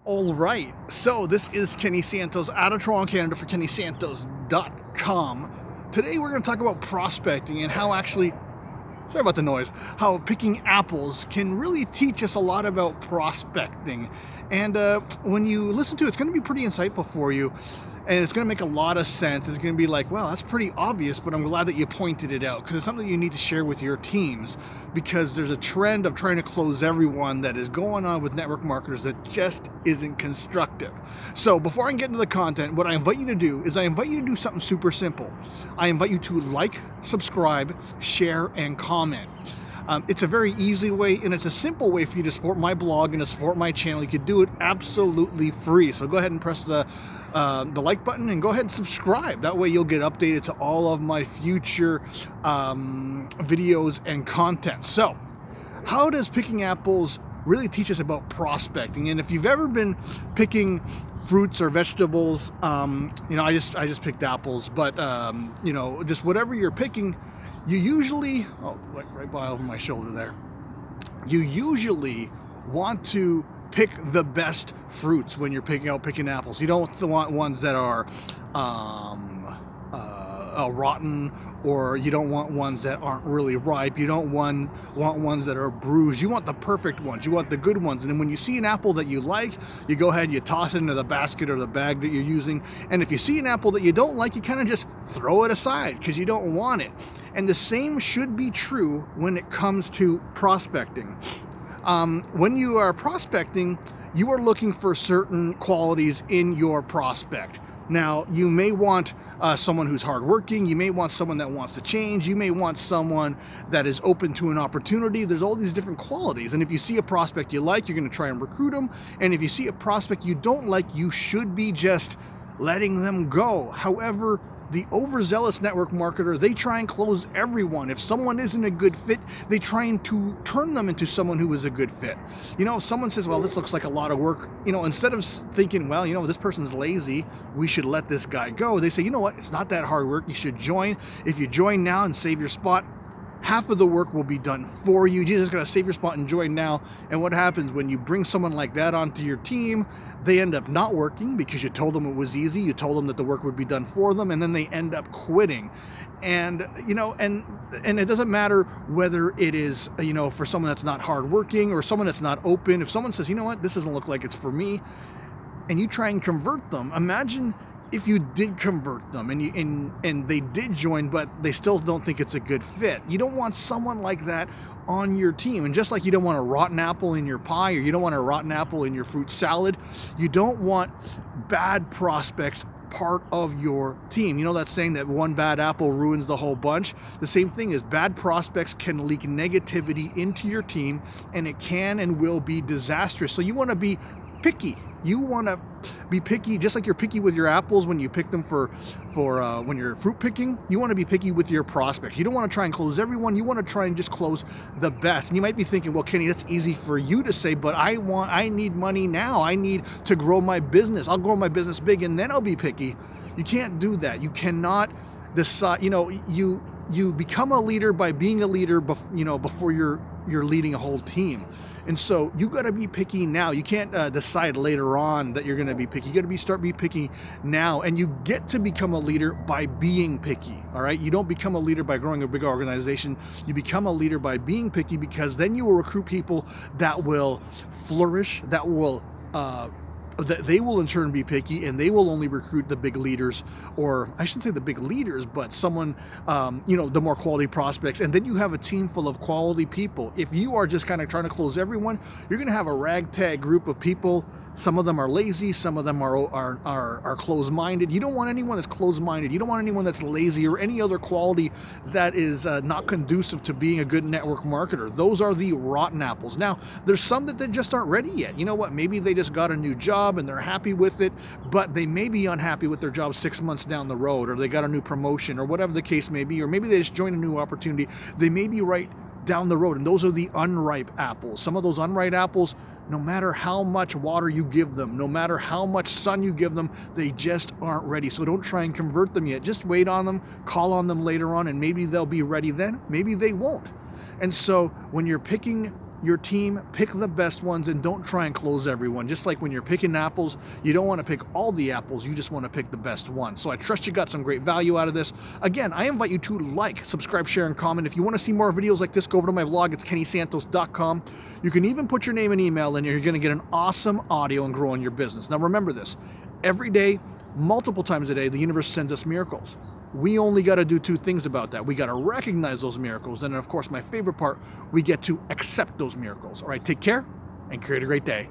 All right, so this is Kenny Santos out of Toronto, Canada for KennySantos.com. Today we're going to talk about prospecting and how sorry about the noise, how picking apples can really teach us a lot about prospecting. And when you listen to it, it's going to be pretty insightful for you. And it's going to make a lot of sense. It's going to be like, well, that's pretty obvious, but I'm glad that you pointed it out because it's something you need to share with your teams because there's a trend of trying to close everyone that is going on with network marketers that just isn't constructive. So before I get into the content, what I invite you to do is I invite you to do something super simple. I invite you to like, subscribe, share, and comment. It's a very easy way and it's a simple way for you to support my blog and to support my channel. You can do it absolutely free. So go ahead and press the like button and go ahead and subscribe. That way you'll get updated to all of my future videos and content. So how does picking apples really teach us about prospecting? And if you've ever been picking fruits or vegetables, I just picked apples, but just whatever you're picking, you usually, right by over my shoulder there, you usually want to pick the best fruits when you're picking apples. You don't want ones that are rotten, or you don't want ones that aren't really ripe. You don't want ones that are bruised. You want the perfect ones. You want the good ones. And then when you see an apple that you like, you go ahead and you toss it into the basket or the bag that you're using. And if you see an apple that you don't like, you kind of just throw it aside because you don't want it. And the same should be true when it comes to prospecting. When you are prospecting, you are looking for certain qualities in your prospect. Now, you may want someone who's hardworking. You may want someone that wants to change. You may want someone that is open to an opportunity. There's all these different qualities. And if you see a prospect you like, you're going to try and recruit them. And if you see a prospect you don't like, you should be just letting them go. However, the overzealous network marketer, they try and close everyone. If someone isn't a good fit, they try to turn them into someone who is a good fit. If someone says, well, this looks like a lot of work, instead of thinking, well, this person's lazy, we should let this guy go, they say, you know what, it's not that hard work, you should join. If you join now and save your spot, half of the work will be done for you. You just gotta save your spot and join now. And what happens when you bring someone like that onto your team? They end up not working because you told them it was easy. You told them that the work would be done for them, and then they end up quitting. And and it doesn't matter whether it is for someone that's not hardworking or someone that's not open. If someone says, you know what, this doesn't look like it's for me, and you try and convert them, imagine if you did convert them and they did join, but they still don't think it's a good fit. You don't want someone like that on your team. And just like you don't want a rotten apple in your pie, or you don't want a rotten apple in your fruit salad, you don't want bad prospects part of your team. You know that saying that one bad apple ruins the whole bunch? The same thing is bad prospects can leak negativity into your team, and it can and will be disastrous. So you want to be picky. You want to be picky, just like you're picky with your apples when you pick them for when you're fruit picking. You want to be picky with your prospects. You don't want to try and close everyone. You want to try and just close the best. And you might be thinking, well, Kenny, that's easy for you to say, but I need money now. I need to grow my business. I'll grow my business big and then I'll be picky. You can't do that. You cannot decide. You become a leader by being a leader. Before you're leading a whole team. And so you got to be picky now. You can't decide later on that you're going to be picky. You got to start being picky now. And you get to become a leader by being picky. All right. You don't become a leader by growing a big organization. You become a leader by being picky, because then you will recruit people that will flourish, that they will in turn be picky, and they will only recruit the big leaders, or I shouldn't say the big leaders, but someone, the more quality prospects. And then you have a team full of quality people. If you are just kind of trying to close everyone, you're going to have a ragtag group of people. Some of them are lazy. Some of them are closed-minded. You don't want anyone that's closed-minded. You don't want anyone that's lazy or any other quality that is not conducive to being a good network marketer. Those are the rotten apples. Now, there's some that just aren't ready yet. You know what? Maybe they just got a new job and they're happy with it, but they may be unhappy with their job 6 months down the road, or they got a new promotion, or whatever the case may be, or maybe they just joined a new opportunity. They may be right down the road, and those are the unripe apples. Some of those unripe apples, no matter how much water you give them, no matter how much sun you give them, they just aren't ready. So don't try and convert them yet. Just wait on them, call on them later on, and maybe they'll be ready then, maybe they won't. And so when you're picking your team, pick the best ones, and don't try and close everyone. Just like when you're picking apples, you don't want to pick all the apples, you just want to pick the best ones. So I trust you got some great value out of this. Again, I invite you to like, subscribe, share, and comment. If you want to see more videos like this, go over to my blog. It's kennysantos.com. You can even put your name and email in, and you're going to get an awesome audio and grow in your business. Now remember this, every day, multiple times a day, the universe sends us miracles. We only got to do two things about that. We got to recognize those miracles. And then, of course, my favorite part, we get to accept those miracles. All right, take care and create a great day.